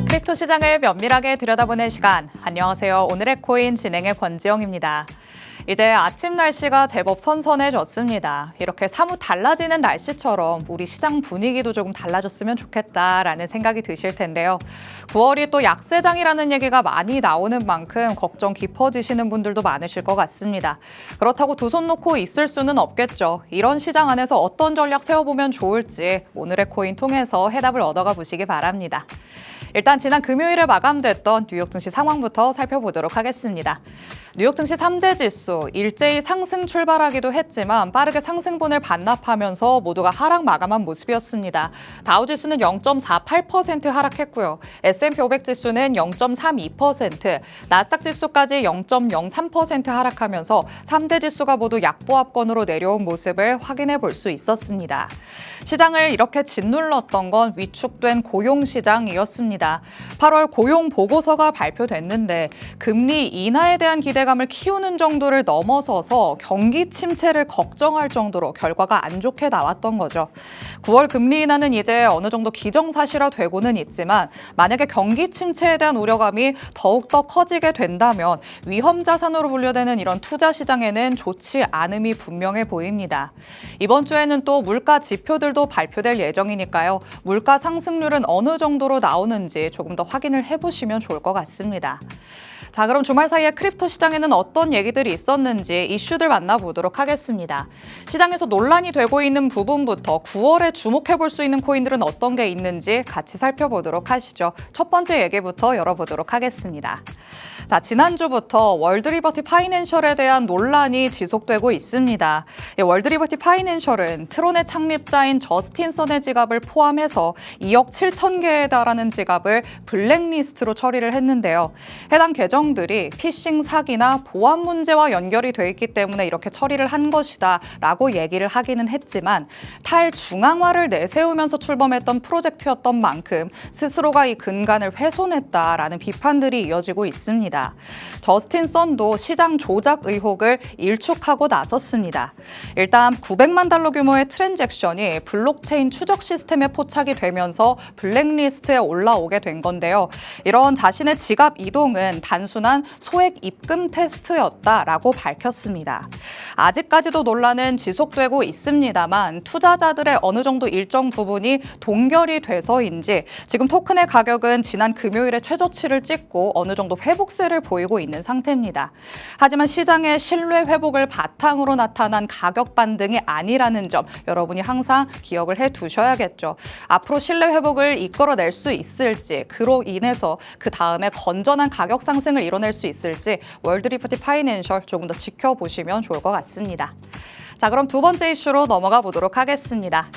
크립토 시장을 면밀하게 들여다보는 시간. 안녕하세요. 오늘의 코인 진행의 권지영입니다. 이제 아침 날씨가 제법 선선해졌습니다. 이렇게 사뭇 달라지는 날씨처럼 우리 시장 분위기도 조금 달라졌으면 좋겠다라는 생각이 드실 텐데요. 9월이 또 약세장이라는 얘기가 많이 나오는 만큼 걱정 깊어지시는 분들도 많으실 것 같습니다. 그렇다고 두 손 놓고 있을 수는 없겠죠. 이런 시장 안에서 어떤 전략 세워보면 좋을지 오늘의 코인 통해서 해답을 얻어가 보시기 바랍니다. 일단 지난 금요일에 마감됐던 뉴욕 증시 상황부터 살펴보도록 하겠습니다. 뉴욕 증시 3대 지수 일제히 상승 출발하기도 했지만 빠르게 상승분을 반납하면서 모두가 하락 마감한 모습이었습니다. 다우 지수는 0.48% 하락했고요. S&P 500 지수는 0.32%, 나스닥 지수까지 0.03% 하락하면서 3대 지수가 모두 약보합권으로 내려온 모습을 확인해 볼 수 있었습니다. 시장을 이렇게 짓눌렀던 건 위축된 고용 시장이었습니다. 8월 고용 보고서가 발표됐는데 금리 인하에 대한 기대감을 키우는 정도를 넘어서서 경기 침체를 걱정할 정도로 결과가 안 좋게 나왔던 거죠. 9월 금리 인하는 이제 어느 정도 기정사실화되고는 있지만 만약에 경기 침체에 대한 우려감이 더욱더 커지게 된다면 위험 자산으로 분류되는 이런 투자 시장에는 좋지 않음이 분명해 보입니다. 이번 주에는 또 물가 지표들도 발표될 예정이니까요. 물가 상승률은 어느 정도로 나오는지 조금 더 확인을 해보시면 좋을 것 같습니다. 자, 그럼 주말 사이에 크립토 시장에는 어떤 얘기들이 있었는지 이슈들 만나보도록 하겠습니다. 시장에서 논란이 되고 있는 부분부터 9월에 주목해볼 수 있는 코인들은 어떤 게 있는지 같이 살펴보도록 하시죠. 첫 번째 얘기부터 열어보도록 하겠습니다. 자, 지난주부터 월드리버티 파이낸셜에 대한 논란이 지속되고 있습니다. 월드리버티 파이낸셜은 트론의 창립자인 저스틴 선의 지갑을 포함해서 2억 7천 개에 달하는 지갑을 블랙리스트로 처리를 했는데요. 해당 계정들이 피싱 사기나 보안 문제와 연결이 돼 있기 때문에 이렇게 처리를 한 것이다 라고 얘기를 하기는 했지만 탈중앙화를 내세우면서 출범했던 프로젝트였던 만큼 스스로가 이 근간을 훼손했다라는 비판들이 이어지고 있습니다. 저스틴 선도 시장 조작 의혹을 일축하고 나섰습니다. 일단 900만 달러 규모의 트랜잭션이 블록체인 추적 시스템에 포착이 되면서 블랙리스트에 올라오게 된 건데요. 이런 자신의 지갑 이동은 단순한 소액 입금 테스트였다라고 밝혔습니다. 아직까지도 논란은 지속되고 있습니다만 투자자들의 어느 정도 일정 부분이 동결이 돼서인지 지금 토큰의 가격은 지난 금요일에 최저치를 찍고 어느 정도 회복세를 보이고 있는 상태입니다. 하지만 시장의 신뢰 회복을 바탕으로 나타난 가격 반등이 아니라는 점 여러분이 항상 기억을 해두셔야겠죠. 앞으로 신뢰 회복을 이끌어낼 수 있을지 그로 인해서 그 다음에 건전한 가격 상승을 이뤄낼 수 있을지 월드리버티 파이낸셜 조금 더 지켜보시면 좋을 것 같습니다. 자, 그럼 두 번째 이슈로 넘어가 보도록 하겠습니다.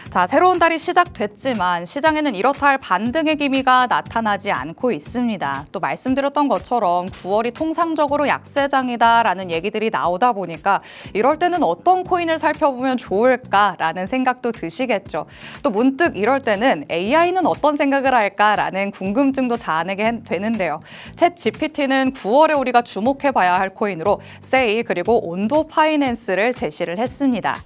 자, 새로운 달이 시작됐지만 시장에는 이렇다 할 반등의 기미가 나타나지 않고 있습니다. 또 말씀드렸던 것처럼 9월이 통상적으로 약세장이다라는 얘기들이 나오다 보니까 이럴 때는 어떤 코인을 살펴보면 좋을까라는 생각도 드시겠죠. 또 문득 이럴 때는 AI는 어떤 생각을 할까라는 궁금증도 자아내게 되는데요. 챗 GPT는 9월에 우리가 주목해봐야 할 코인으로 세이 그리고 온도 파이낸스를 제시를 했습니다.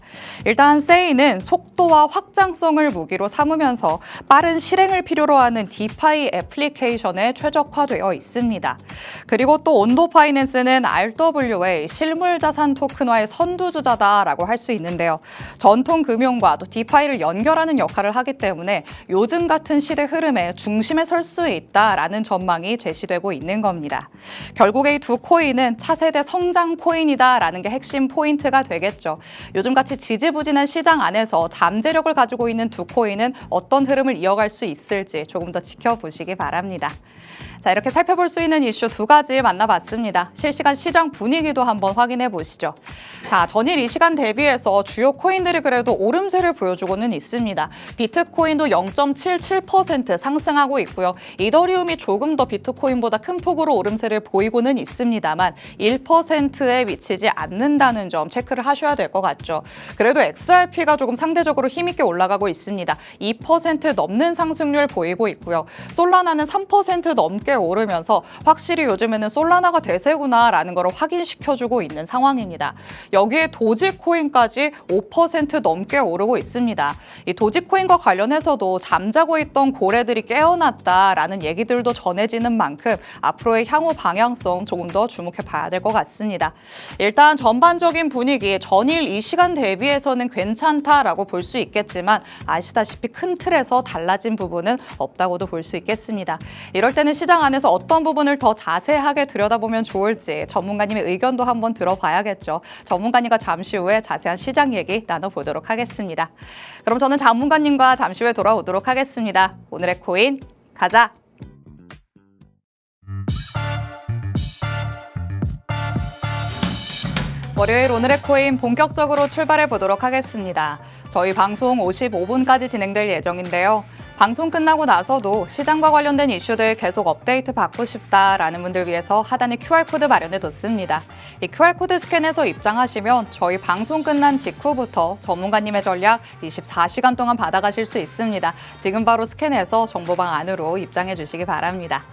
일단 세이는 속도와 확장성을 무기로 삼으면서 빠른 실행을 필요로 하는 디파이 애플리케이션에 최적화되어 있습니다. 그리고 또 온도 파이낸스는 RWA 실물 자산 토큰화의 선두주자다라고 할 수 있는데요. 전통 금융과 또 디파이를 연결하는 역할을 하기 때문에 요즘 같은 시대 흐름의 중심에 설 수 있다라는 전망이 제시되고 있는 겁니다. 결국에 이 두 코인은 차세대 성장 코인이다라는 게 핵심 포인트가 되겠죠. 요즘같이 지지부진한 시장 안에서 잠재력을 가지고 있는 두 코인은 어떤 흐름을 이어갈 수 있을지 조금 더 지켜보시기 바랍니다. 자, 이렇게 살펴볼 수 있는 이슈 두 가지 만나봤습니다. 실시간 시장 분위기도 한번 확인해 보시죠. 자, 전일 이 시간 대비해서 주요 코인들이 그래도 오름세를 보여주고는 있습니다. 비트코인도 0.77% 상승하고 있고요. 이더리움이 조금 더 비트코인보다 큰 폭으로 오름세를 보이고는 있습니다만 1%에 미치지 않는다는 점 체크를 하셔야 될 것 같죠. 그래도 XRP가 조금 상대적으로 힘있게 올라가고 있습니다. 2% 넘는 상승률 보이고 있고요. 솔라나는 3% 넘게 넘게 오르면서 확실히 요즘에는 솔라나가 대세구나라는 걸 확인시켜주고 있는 상황입니다. 여기에 도지코인까지 5% 넘게 오르고 있습니다. 이 도지코인과 관련해서도 잠자고 있던 고래들이 깨어났다라는 얘기들도 전해지는 만큼 앞으로의 향후 방향성 조금 더 주목해 봐야 될 것 같습니다. 일단 전반적인 분위기 전일 이 시간 대비해서는 괜찮다라고 볼 수 있겠지만 아시다시피 큰 틀에서 달라진 부분은 없다고도 볼 수 있겠습니다. 이럴 때는 시장 안에서 어떤 부분을 더 자세하게 들여다보면 좋을지 전문가님의 의견도 한번 들어봐야겠죠. 전문가님과 잠시 후에 자세한 시장 얘기 나눠보도록 하겠습니다. 그럼 저는 전문가님과 잠시 후에 돌아오도록 하겠습니다. 오늘의 코인 가자! 월요일 오늘의 코인 본격적으로 출발해 보도록 하겠습니다. 저희 방송 55분까지 진행될 예정인데요. 방송 끝나고 나서도 시장과 관련된 이슈들 계속 업데이트 받고 싶다라는 분들 위해서 하단에 QR코드 마련해뒀습니다. 이 QR코드 스캔해서 입장하시면 저희 방송 끝난 직후부터 전문가님의 전략 24시간 동안 받아가실 수 있습니다. 지금 바로 스캔해서 정보방 안으로 입장해 주시기 바랍니다.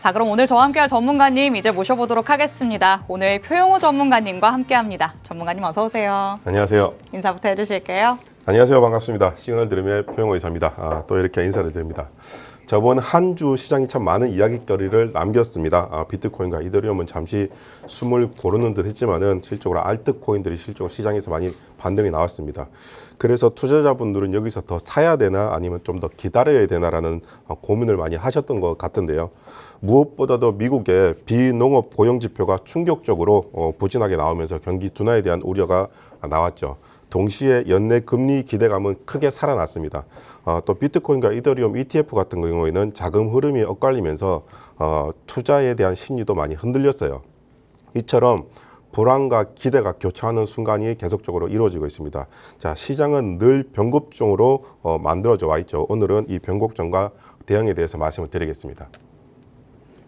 자, 그럼 오늘 저와 함께할 전문가님 이제 모셔보도록 하겠습니다. 오늘 표용호 전문가님과 함께합니다. 전문가님 어서 오세요. 안녕하세요. 인사부터 해주실게요. 안녕하세요. 반갑습니다. 시그널 드림의 표용호 이사입니다. 또 이렇게 인사를 드립니다. 저번 한 주 시장이 참 많은 이야기거리를 남겼습니다. 비트코인과 이더리움은 잠시 숨을 고르는 듯 했지만은 실적으로 알트코인들이 실적으로 시장에서 많이 반등이 나왔습니다. 그래서 투자자분들은 여기서 더 사야 되나 아니면 좀 더 기다려야 되나라는 고민을 많이 하셨던 것 같은데요. 무엇보다도 미국의 비농업 고용지표가 충격적으로 부진하게 나오면서 경기 둔화에 대한 우려가 나왔죠. 동시에 연내 금리 기대감은 크게 살아났습니다. 또 비트코인과 이더리움 ETF 같은 경우에는 자금 흐름이 엇갈리면서 투자에 대한 심리도 많이 흔들렸어요. 이처럼 불안과 기대가 교차하는 순간이 계속적으로 이루어지고 있습니다. 자, 시장은 늘 변곡종으로 만들어져 와 있죠. 오늘은 이 변곡종과 대응에 대해서 말씀을 드리겠습니다.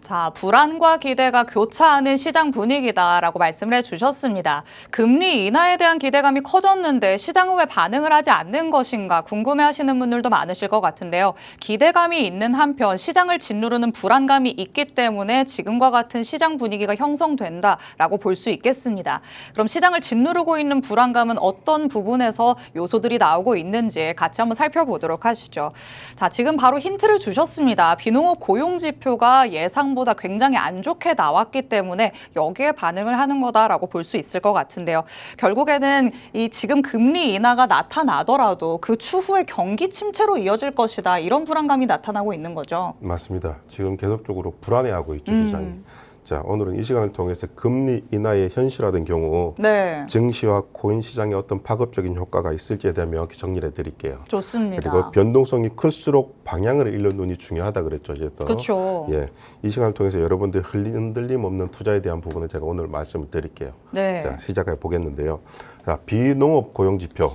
자, 불안과 기대가 교차하는 시장 분위기다라고 말씀을 해주셨습니다. 금리 인하에 대한 기대감이 커졌는데 시장은 왜 반응을 하지 않는 것인가 궁금해하시는 분들도 많으실 것 같은데요. 기대감이 있는 한편 시장을 짓누르는 불안감이 있기 때문에 지금과 같은 시장 분위기가 형성된다라고 볼 수 있겠습니다. 그럼 시장을 짓누르고 있는 불안감은 어떤 부분에서 요소들이 나오고 있는지 같이 한번 살펴보도록 하시죠. 자, 지금 바로 힌트를 주셨습니다. 비농업 고용지표가 예상보다 굉장히 안 좋게 나왔기 때문에 여기에 반응을 하는 거다라고 볼 수 있을 것 같은데요. 결국에는 이 지금 금리 인하가 나타나더라도 그 추후에 경기 침체로 이어질 것이다. 이런 불안감이 나타나고 있는 거죠. 맞습니다. 지금 계속적으로 불안해하고 있죠, 시장이. 자, 오늘은 이 시간을 통해서 금리 인하의 현실화된 경우 네. 증시와 코인 시장에 어떤 파급적인 효과가 있을지에 대한 명확히 정리를 해드릴게요. 좋습니다. 그리고 변동성이 클수록 방향을 잃는 눈이 중요하다 그랬죠. 이제 또. 그렇죠. 예, 이 시간을 통해서 여러분들 흔들림 없는 투자에 대한 부분을 제가 오늘 말씀을 드릴게요. 네. 자, 시작해 보겠는데요. 자, 비농업 고용지표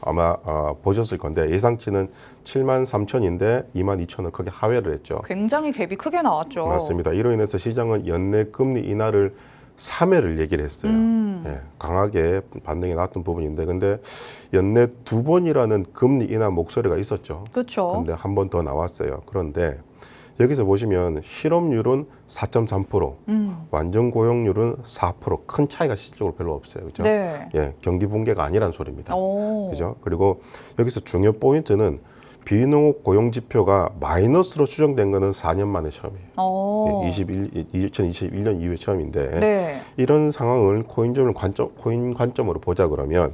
아마 보셨을 건데 예상치는 73,000인데 22,000을 크게 하회를 했죠. 굉장히 갭이 크게 나왔죠. 맞습니다. 이로 인해서 시장은 연내 금리 인하를 3회를 얘기를 했어요. 예, 강하게 반등이 나왔던 부분인데 근데 연내 2번이라는 금리 인하 목소리가 있었죠. 그렇죠. 근데 한 번 더 나왔어요. 그런데 여기서 보시면 실업률은 4.3%, 완전 고용률은 4%, 큰 차이가 실적으로 별로 없어요. 그죠? 네. 예, 경기 붕괴가 아니란 소리입니다. 오. 그죠? 그리고 여기서 중요 포인트는 비농업 고용 지표가 마이너스로 추정된 거는 4년 만에 처음이에요. 오. 2021년 이후에 처음인데 네. 이런 상황을 코인 관점으로 보자 그러면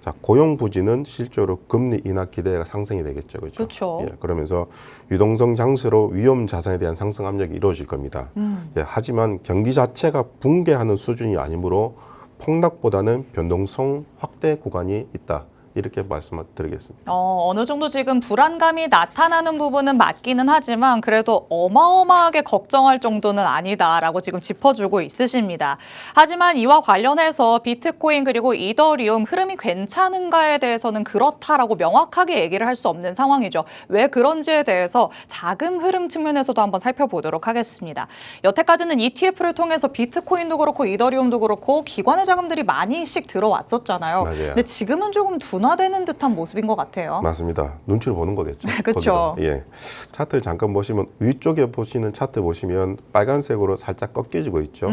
자, 고용 부진은 실제로 금리 인하 기대가 상승이 되겠죠. 그렇죠? 그렇죠. 예, 그러면서 유동성 장세로 위험 자산에 대한 상승 압력이 이루어질 겁니다. 예, 하지만 경기 자체가 붕괴하는 수준이 아니므로 폭락보다는 변동성 확대 구간이 있다. 이렇게 말씀드리겠습니다. 어느 정도 지금 불안감이 나타나는 부분은 맞기는 하지만 그래도 어마어마하게 걱정할 정도는 아니다라고 지금 짚어주고 있으십니다. 하지만 이와 관련해서 비트코인 그리고 이더리움 흐름이 괜찮은가에 대해서는 그렇다라고 명확하게 얘기를 할 수 없는 상황이죠. 왜 그런지에 대해서 자금 흐름 측면에서도 한번 살펴보도록 하겠습니다. 여태까지는 ETF를 통해서 비트코인도 그렇고 이더리움도 그렇고 기관의 자금들이 많이씩 들어왔었잖아요. 맞아요. 근데 지금은 조금 둔 둔화되는 듯한 모습인 것 같아요. 맞습니다. 눈치를 보는 거겠죠. 그렇죠. 거기다. 예. 차트를 잠깐 보시면 위쪽에 보시는 차트 보시면 빨간색으로 살짝 꺾여지고 있죠.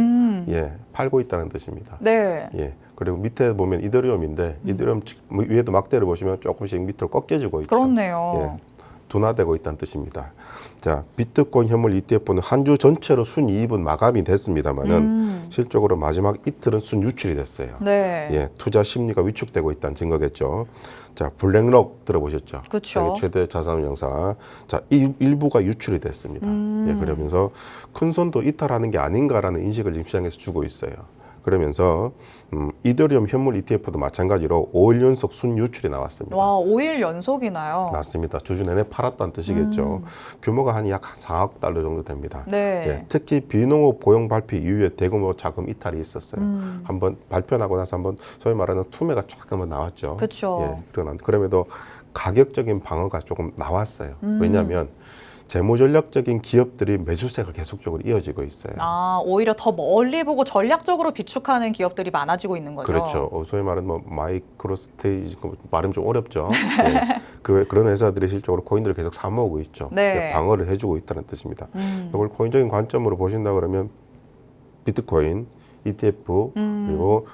예, 팔고 있다는 뜻입니다. 네. 예. 그리고 밑에 보면 이더리움인데 이더리움 위에도 막대를 보시면 조금씩 밑으로 꺾여지고 있죠. 그렇네요. 예. 둔화되고 있다는 뜻입니다. 자, 비트코인 현물 ETF는 한 주 전체로 순이익은 마감이 됐습니다만은 실적으로 마지막 이틀은 순유출이 됐어요. 네. 예, 투자 심리가 위축되고 있다는 증거겠죠. 자, 블랙록 들어보셨죠? 그쵸. 세계 최대 자산운용사. 자, 이 일부가 유출이 됐습니다. 예, 그러면서 큰 손도 이탈하는 게 아닌가라는 인식을 지금 시장에서 주고 있어요. 그러면서 이더리움 현물 ETF도 마찬가지로 5일 연속 순유출이 나왔습니다. 와, 5일 연속이나요? 맞습니다. 주주 내내 팔았다는 뜻이겠죠. 규모가 한 약 4억 달러 정도 됩니다. 네. 예, 특히 비농업 고용 발표 이후에 대규모 자금 이탈이 있었어요. 한번 발표하고 나서 한번 소위 말하는 투매가 조금은 나왔죠. 그쵸. 예, 그럼에도 가격적인 방어가 조금 나왔어요. 왜냐하면 재무전략적인 기업들이 매수세가 계속적으로 이어지고 있어요. 아, 오히려 더 멀리 보고 전략적으로 비축하는 기업들이 많아지고 있는 거죠. 그렇죠. 소위 말하는 뭐 마이크로 스테이지 발음 좀 어렵죠. 예. 그런 회사들이 실적으로 코인들을 계속 사 모으고 있죠. 네. 예, 방어를 해주고 있다는 뜻입니다. 이걸 코인적인 관점으로 보신다 그러면 비트코인, ETF 그리고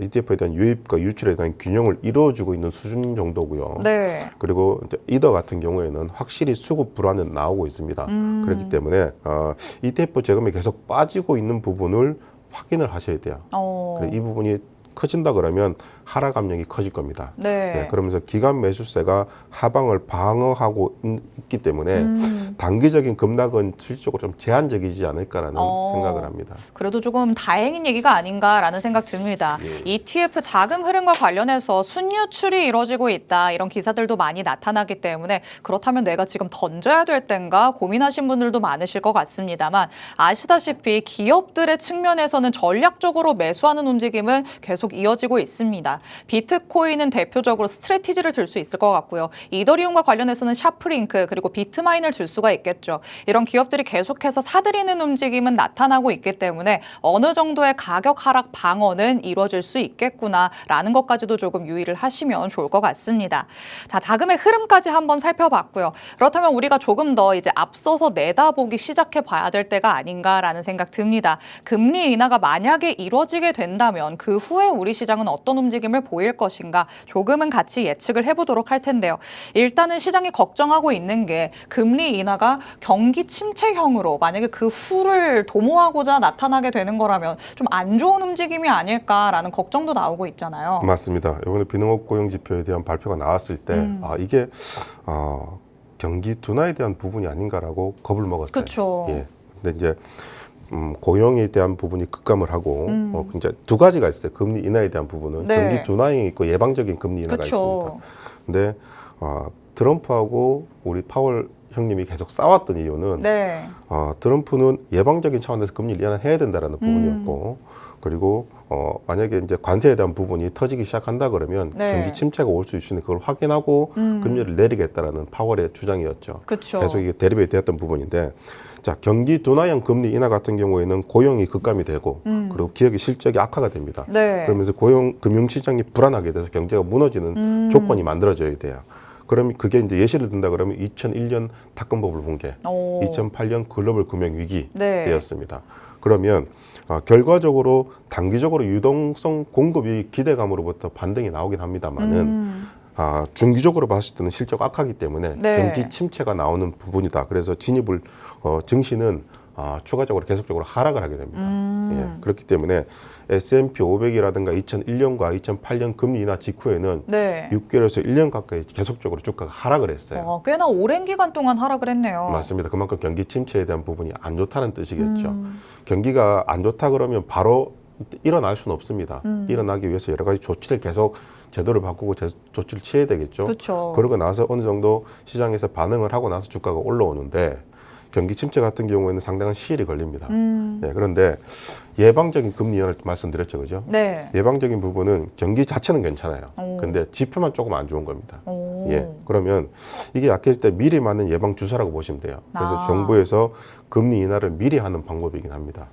ETF에 대한 유입과 유출에 대한 균형을 이루어주고 있는 수준 정도고요. 네. 그리고 이제 이더 같은 경우에는 확실히 수급 불안은 나오고 있습니다. 그렇기 때문에 ETF 재금이 계속 빠지고 있는 부분을 확인을 하셔야 돼요. 이 부분이 커진다 그러면 하락 압력이 커질 겁니다. 네. 네, 그러면서 기간 매수세가 하방을 방어하고 있기 때문에 단기적인 급락은 실질적으로 좀 제한적이지 않을까라는 생각을 합니다. 그래도 조금 다행인 얘기가 아닌가라는 생각 듭니다. 예. ETF 자금 흐름과 관련해서 순유출이 이루어지고 있다. 이런 기사들도 많이 나타나기 때문에 그렇다면 내가 지금 던져야 될 땐가 고민하신 분들도 많으실 것 같습니다만 아시다시피 기업들의 측면에서는 전략적으로 매수하는 움직임은 계속 이어지고 있습니다. 비트코인은 대표적으로 스트래티지를 들 수 있을 것 같고요. 이더리움과 관련해서는 샤프링크 그리고 비트마인을 들 수가 있겠죠. 이런 기업들이 계속해서 사들이는 움직임은 나타나고 있기 때문에 어느 정도의 가격 하락 방어는 이루어질 수 있겠구나라는 것까지도 조금 유의를 하시면 좋을 것 같습니다. 자, 자금의 흐름까지 한번 살펴봤고요. 그렇다면 우리가 조금 더 이제 앞서서 내다보기 시작해 봐야 될 때가 아닌가라는 생각 듭니다. 금리 인하가 만약에 이루어지게 된다면 그 후에 우리 시장은 어떤 움직임을 보일 것인가 조금은 같이 예측을 해보도록 할 텐데요. 일단은 시장이 걱정하고 있는 게 금리 인하가 경기 침체형으로 만약에 그 후를 도모하고자 나타나게 되는 거라면 좀 안 좋은 움직임이 아닐까라는 걱정도 나오고 있잖아요. 맞습니다. 이번에 비농업 고용 지표에 대한 발표가 나왔을 때 이게 경기 둔화에 대한 부분이 아닌가라고 겁을 먹었어요. 그렇죠. 예. 근데 이제 고용에 대한 부분이 급감을 하고 이제 두 가지가 있어요. 금리 인하에 대한 부분은 네. 경기 둔화에 있고 예방적인 금리 인하가 그쵸. 있습니다. 근데 트럼프하고 우리 파월 형님이 계속 싸웠던 이유는 네. 트럼프는 예방적인 차원에서 금리 인하해야 된다라는 부분이었고 그리고 만약에 이제 관세에 대한 부분이 터지기 시작한다 그러면 네. 경기 침체가 올 수 있으니 그걸 확인하고 금리를 내리겠다라는 파월의 주장이었죠. 그쵸. 계속 이게 대립이 되었던 부분인데 자, 경기 둔화형 금리 인하 같은 경우에는 고용이 급감이 되고 그리고 기업의 실적이 악화가 됩니다. 네. 그러면서 금융시장이 불안하게 돼서 경제가 무너지는 조건이 만들어져야 돼요. 그럼 그게 이제 예시를 든다 그러면 2001년 닷컴버블 붕괴, 2008년 글로벌 금융 위기 네. 때였습니다. 그러면 결과적으로 단기적으로 유동성 공급이 기대감으로부터 반등이 나오긴 합니다만은 중기적으로 봤을 때는 실적 악하기 때문에 네. 경기 침체가 나오는 부분이다. 그래서 진입을 증시는 추가적으로 계속적으로 하락을 하게 됩니다. 예, 그렇기 때문에 S&P 500이라든가 2001년과 2008년 금리 인하 직후에는 네. 6개월에서 1년 가까이 계속적으로 주가가 하락을 했어요. 꽤나 오랜 기간 동안 하락을 했네요. 맞습니다. 그만큼 경기 침체에 대한 부분이 안 좋다는 뜻이겠죠. 경기가 안 좋다 그러면 바로 일어날 수는 없습니다. 일어나기 위해서 여러 가지 조치를 계속 제도를 바꾸고 조치를 취해야 되겠죠. 그렇죠. 그러고 나서 어느 정도 시장에서 반응을 하고 나서 주가가 올라오는데 경기 침체 같은 경우에는 상당한 시일이 걸립니다. 네, 그런데 예방적인 금리 인하를 말씀드렸죠, 그죠? 네. 예방적인 부분은 경기 자체는 괜찮아요. 근데 지표만 조금 안 좋은 겁니다. 예, 그러면 이게 약해질 때 미리 맞는 예방 주사라고 보시면 돼요. 그래서 정부에서 금리 인하를 미리 하는 방법이긴 합니다.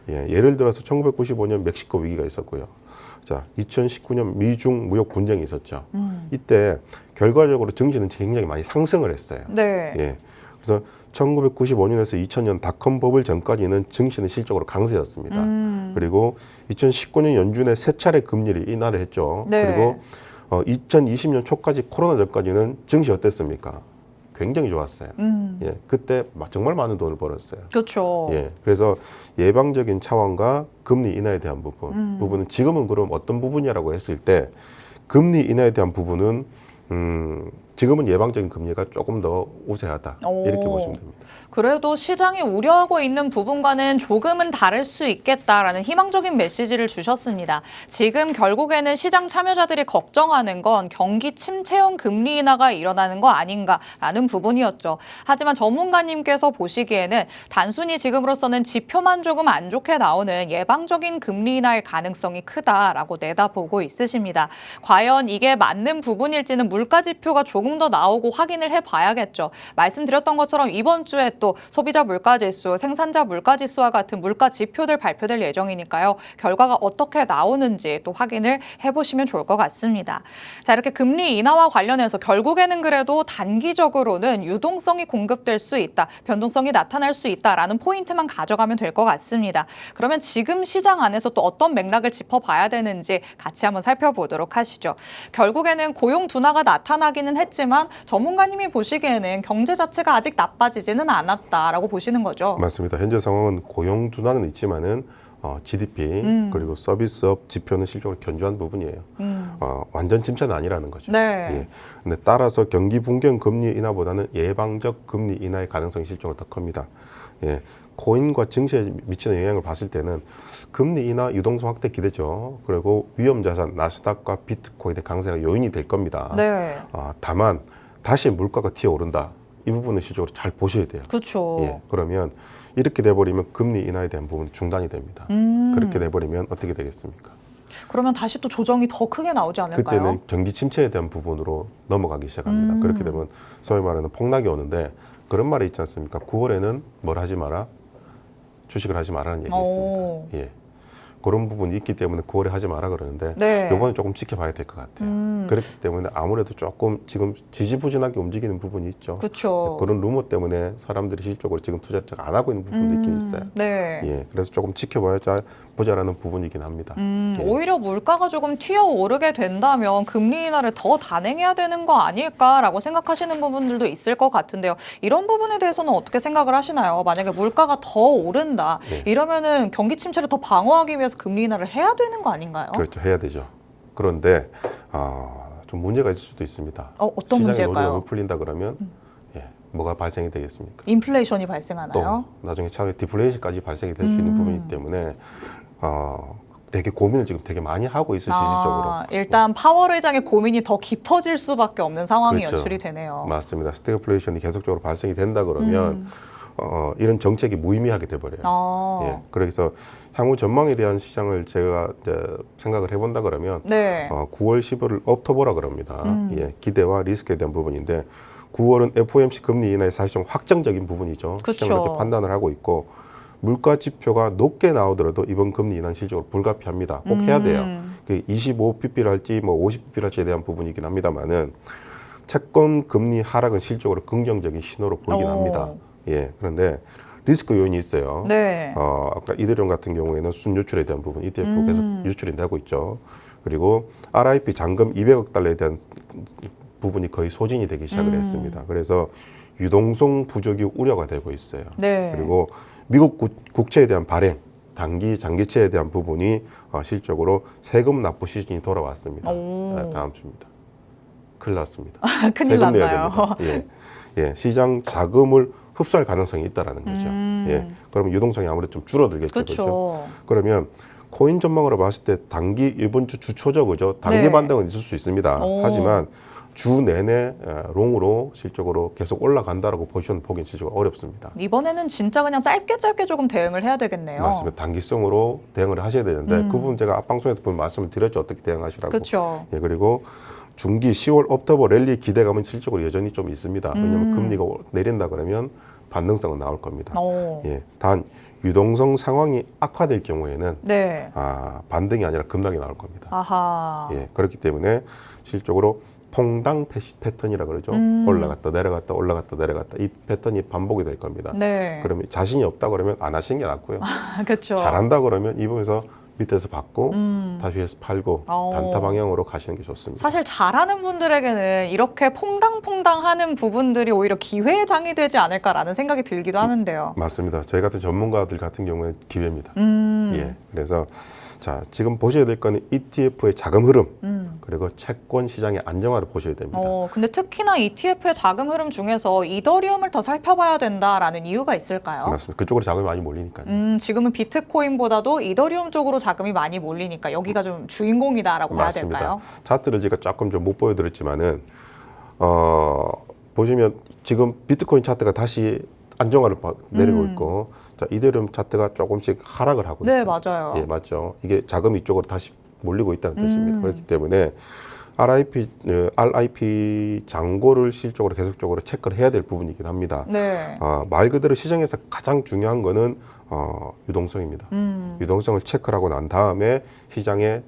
예, 예를 들어서 1995년 멕시코 위기가 있었고요. 자, 2019년 미중 무역 분쟁이 있었죠. 이때 결과적으로 증시는 굉장히 많이 상승을 했어요. 네. 예. 그래서 1995년에서 2000년 닷컴 버블 전까지는 증시는 실적으로 강세였습니다. 그리고 2019년 연준에 세 차례 금리를 인하를 했죠. 네. 그리고 2020년 초까지 코로나 전까지는 증시 어땠습니까? 굉장히 좋았어요. 예, 그때 정말 많은 돈을 벌었어요. 그렇죠. 예, 그래서 예방적인 차원과 금리 인하에 대한 부분은 지금은 그럼 어떤 부분이라고 했을 때 금리 인하에 대한 부분은 지금은 예방적인 금리가 조금 더 우세하다 이렇게 보시면 됩니다. 그래도 시장이 우려하고 있는 부분과는 조금은 다를 수 있겠다라는 희망적인 메시지를 주셨습니다. 지금 결국에는 시장 참여자들이 걱정하는 건 경기 침체형 금리 인하가 일어나는 거 아닌가라는 부분이었죠. 하지만 전문가님께서 보시기에는 단순히 지금으로서는 지표만 조금 안 좋게 나오는 예방적인 금리 인하의 가능성이 크다라고 내다보고 있으십니다. 과연 이게 맞는 부분일지는 물가 지표가 조금 더 나오고 확인을 해봐야겠죠. 말씀드렸던 것처럼 이번 주에 또 소비자 물가지수, 생산자 물가지수와 같은 물가 지표들 발표될 예정이니까요. 결과가 어떻게 나오는지 또 확인을 해보시면 좋을 것 같습니다. 자, 이렇게 금리 인하와 관련해서 결국에는 그래도 단기적으로는 유동성이 공급될 수 있다, 변동성이 나타날 수 있다라는 포인트만 가져가면 될 것 같습니다. 그러면 지금 시장 안에서 또 어떤 맥락을 짚어봐야 되는지 같이 한번 살펴보도록 하시죠. 결국에는 고용 둔화가 나타나기는 했지만 전문가님이 보시기에는 경제 자체가 아직 나빠지지는 않았다라고 보시는 거죠. 맞습니다. 현재 상황은 고용 둔화는 있지만은 GDP 그리고 서비스업 지표는 실적으로 견조한 부분이에요. 완전 침체는 아니라는 거죠. 네. 예. 근데 따라서 경기 분경 금리 인하보다는 예방적 금리 인하의 가능성이 실적으로 더 큽니다. 예. 코인과 증시에 미치는 영향을 봤을 때는 금리 인하 유동성 확대 기대죠. 그리고 위험 자산 나스닥과 비트코인의 강세가 요인이 될 겁니다. 네. 다만 다시 물가가 튀어오른다. 이 부분은 실적으로 잘 보셔야 돼요. 그렇죠. 예, 그러면 이렇게 돼버리면 금리 인하에 대한 부분이 중단이 됩니다. 그렇게 돼버리면 어떻게 되겠습니까? 그러면 다시 또 조정이 더 크게 나오지 않을까요? 그때는 경기 침체에 대한 부분으로 넘어가기 시작합니다. 그렇게 되면 소위 말하는 폭락이 오는데 그런 말이 있지 않습니까? 9월에는 뭘 하지 마라? 주식을 하지 말라는 얘기 있습니다. 예. 그런 부분이 있기 때문에 9월에 하지 마라 그러는데 네. 요거는 조금 지켜봐야 될 것 같아요. 그렇기 때문에 아무래도 조금 지금 지지부진하게 움직이는 부분이 있죠. 그렇죠. 그런 루머 때문에 사람들이 실적으로 지금 투자를 안 하고 있는 부분도 있긴 있어요. 네. 예, 그래서 조금 보자라는 부분이긴 합니다. 예. 오히려 물가가 조금 튀어오르게 된다면 금리 인하를 더 단행해야 되는 거 아닐까라고 생각하시는 부분들도 있을 것 같은데요. 이런 부분에 대해서는 어떻게 생각을 하시나요? 만약에 물가가 더 오른다 이러면은 경기 침체를 더 방어하기 위해서 금리 인하를 해야 되는 거 아닌가요? 그렇죠, 해야 되죠. 그런데 좀 문제가 있을 수도 있습니다. 어떤 시장이 문제일까요? 너무 풀린다 그러면 뭐가 발생이 되겠습니까? 인플레이션이 또 발생하나요? 나중에 차후에 디플레이션까지 발생이 될 수 있는 부분이기 때문에 되게 고민을 지금 되게 많이 하고 있어요, 실질적으로. 일단 파월 의장의 고민이 더 깊어질 수밖에 없는 상황이 그렇죠. 연출이 되네요. 맞습니다. 스태그플레이션이 계속적으로 발생이 된다 그러면 이런 정책이 무의미하게 돼버려요. 예, 그래서 향후 전망에 대한 시장을 제가 이제 생각을 해본다 그러면 네. 9월 10월을 업터보라 그럽니다. 예, 기대와 리스크에 대한 부분인데 9월은 FOMC 금리 인하의 사실 좀 확정적인 부분이죠. 그쵸. 시장을 이렇게 판단을 하고 있고 물가 지표가 높게 나오더라도 이번 금리 인하는 실적으로 불가피합니다. 꼭 해야 돼요. 그 25pp를 할지 뭐 50pp를 할지에 대한 부분이긴 합니다만은 채권 금리 하락은 실적으로 긍정적인 신호로 보이긴 합니다. 예, 그런데 리스크 요인이 있어요. 네. 아까 이더리움 같은 경우에는 순유출에 대한 부분 ETF 계속 유출이 되고 있죠. 그리고 RIP 잔금 200억 달러에 대한 부분이 거의 소진이 되기 시작을 했습니다. 그래서 유동성 부족이 우려가 되고 있어요. 네. 그리고 미국 국채에 대한 발행, 단기 장기채에 대한 부분이 실적으로 세금 납부 시즌이 돌아왔습니다. 다음 주입니다. 큰일 났습니다. 큰일 세금 내야 났나요? 됩니다. 예, 시장 자금을 흡수할 가능성이 있다라는 거죠. 예, 그러면 유동성이 아무래도 좀 줄어들겠죠. 그렇죠. 그러면 코인 전망으로 봤을 때 단기 이번 주 주초죠, 그죠? 단기 네. 반등은 있을 수 있습니다. 하지만 주 내내 롱으로 실적으로 계속 올라간다라고 포지션 보기는 실적으로 어렵습니다. 이번에는 진짜 그냥 짧게 조금 대응을 해야 되겠네요. 맞습니다. 단기성으로 대응을 하셔야 되는데 그 부분 제가 앞방송에서 보면 말씀을 드렸죠. 어떻게 대응하시라고. 그렇죠. 예, 그리고 중기 10월 옥토버 랠리 기대감은 실적으로 여전히 좀 있습니다. 왜냐하면 금리가 내린다 그러면 반등성은 나올 겁니다. 오. 예, 단 유동성 상황이 악화될 경우에는 네. 반등이 아니라 급락이 나올 겁니다. 아하. 예, 그렇기 때문에 실적으로 퐁당 패턴이라 그러죠. 올라갔다 내려갔다 올라갔다 내려갔다 이 패턴이 반복이 될 겁니다. 네. 그러면 자신이 없다 그러면 안 하시는 게 낫고요. 그렇죠. 잘한다 그러면 이 부분에서 밑에서 받고 다시 해서 팔고 단타 방향으로 가시는 게 좋습니다. 사실 잘하는 분들에게는 이렇게 퐁당퐁당 하는 부분들이 오히려 기회의 장이 되지 않을까라는 생각이 들기도 하는데요. 맞습니다. 저희 같은 전문가들 같은 경우에 기회입니다. 예, 그래서 자 지금 보셔야 될 거는 ETF의 자금 흐름 그리고 채권 시장의 안정화를 보셔야 됩니다. 근데 특히나 ETF의 자금 흐름 중에서 이더리움을 더 살펴봐야 된다라는 이유가 있을까요? 맞습니다. 그쪽으로 자금이 많이 몰리니까요. 지금은 비트코인보다도 이더리움 쪽으로 자금이 많이 몰리니까 여기가 좀 주인공이다라고 봐야 맞습니다. 될까요? 차트를 제가 조금 좀 못 보여드렸지만은 보시면 지금 비트코인 차트가 다시 안정화를 내리고 있고 자 이더리움 차트가 조금씩 하락을 하고 네, 있어요. 맞아요. 예, 맞죠. 이게 자금이 이쪽으로 다시 몰리고 있다는 뜻입니다. 그렇기 때문에 RIP 잔고를 실적으로 계속적으로 체크를 해야 될 부분이긴 합니다. 네. 말 그대로 시장에서 가장 중요한 거는 유동성입니다. 유동성을 체크를 하고 난 다음에 시장에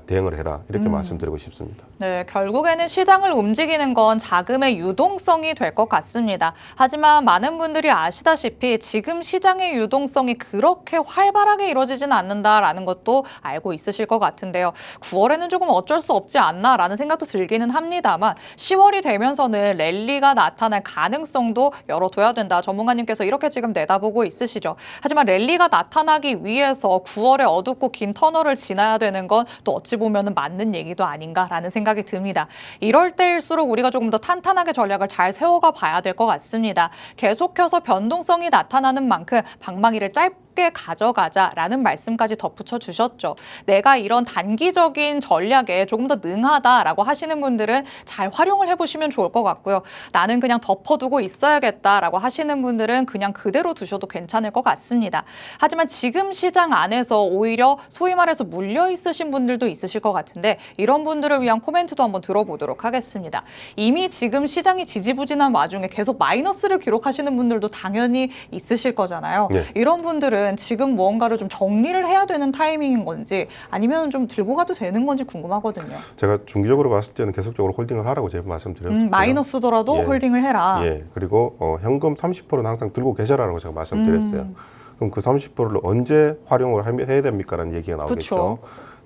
대응을 해라 이렇게 말씀드리고 싶습니다. 네, 결국에는 시장을 움직이는 건 자금의 유동성이 될 것 같습니다. 하지만 많은 분들이 아시다시피 지금 시장의 유동성이 그렇게 활발하게 이루어지진 않는다라는 것도 알고 있으실 것 같은데요. 9월에는 조금 어쩔 수 없지 않나라는 생각도 들기는 합니다만 10월이 되면서는 랠리가 나타날 가능성도 열어둬야 된다. 전문가님께서 이렇게 지금 내다보고 있으시죠. 하지만 랠리가 나타나기 위해서 9월에 어둡고 긴 터널을 지나야 되는 건 또 어찌 보면 맞는 얘기도 아닌가라는 생각이 듭니다. 이럴 때일수록 우리가 조금 더 탄탄하게 전략을 잘 세워가 봐야 될 것 같습니다. 계속해서 변동성이 나타나는 만큼 방망이를 짧게 가져가자라는 말씀까지 덧붙여 주셨죠. 내가 이런 단기적인 전략에 조금 더 능하다라고 하시는 분들은 잘 활용을 해보시면 좋을 것 같고요. 나는 그냥 덮어두고 있어야겠다라고 하시는 분들은 그냥 그대로 두셔도 괜찮을 것 같습니다. 하지만 지금 시장 안에서 오히려 소위 말해서 물려 있으신 분들도 있으실 것 같은데 이런 분들을 위한 코멘트도 한번 들어보도록 하겠습니다. 이미 지금 시장이 지지부진한 와중에 계속 마이너스를 기록하시는 분들도 당연히 있으실 거잖아요. 네. 이런 분들은 지금 무언가를 좀 정리를 해야 되는 타이밍인 건지 아니면 좀 들고 가도 되는 건지 궁금하거든요. 제가 중기적으로 봤을 때는 계속적으로 홀딩을 하라고 제가 말씀드렸고요. 마이너스더라도 예. 홀딩을 해라. 예, 그리고 현금 30%는 항상 들고 계셔라라고 제가 말씀드렸어요. 그럼 그 30%를 언제 활용을 해야 됩니까라는 얘기가 나오겠죠. 그쵸.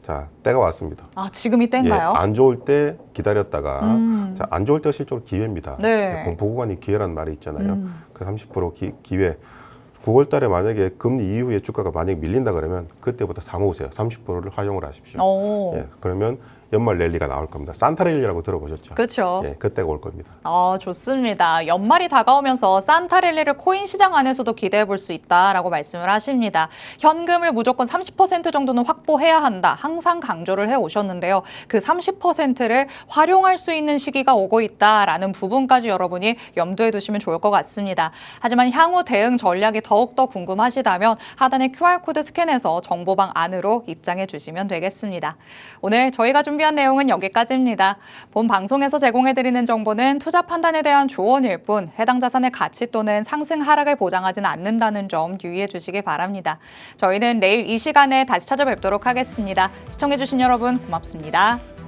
자, 때가 왔습니다. 지금이 때인가요? 예, 안 좋을 때 기다렸다가 자, 안 좋을 때가 실제로 기회입니다. 네. 공포 구간이 기회라는 말이 있잖아요. 그 30% 기회. 9월 달에 만약에 금리 이후에 주가가 만약에 밀린다 그러면 그때부터 사모으세요. 30%를 활용을 하십시오. 예, 그러면 연말 랠리가 나올 겁니다. 산타 랠리라고 들어보셨죠? 그렇죠. 예, 그때가 올 겁니다. 좋습니다. 연말이 다가오면서 산타 랠리를 코인 시장 안에서도 기대해 볼 수 있다라고 말씀을 하십니다. 현금을 무조건 30% 정도는 확보해야 한다. 항상 강조를 해 오셨는데요. 그 30%를 활용할 수 있는 시기가 오고 있다라는 부분까지 여러분이 염두에 두시면 좋을 것 같습니다. 하지만 향후 대응 전략이 더욱더 궁금하시다면 하단의 QR코드 스캔해서 정보방 안으로 입장해 주시면 되겠습니다. 오늘 저희가 준비한 내용은 여기까지입니다. 본 방송에서 제공해드리는 정보는 투자 판단에 대한 조언일 뿐 해당 자산의 가치 또는 상승 하락을 보장하지는 않는다는 점 유의해 주시기 바랍니다. 저희는 내일 이 시간에 다시 찾아뵙도록 하겠습니다. 시청해주신 여러분 고맙습니다.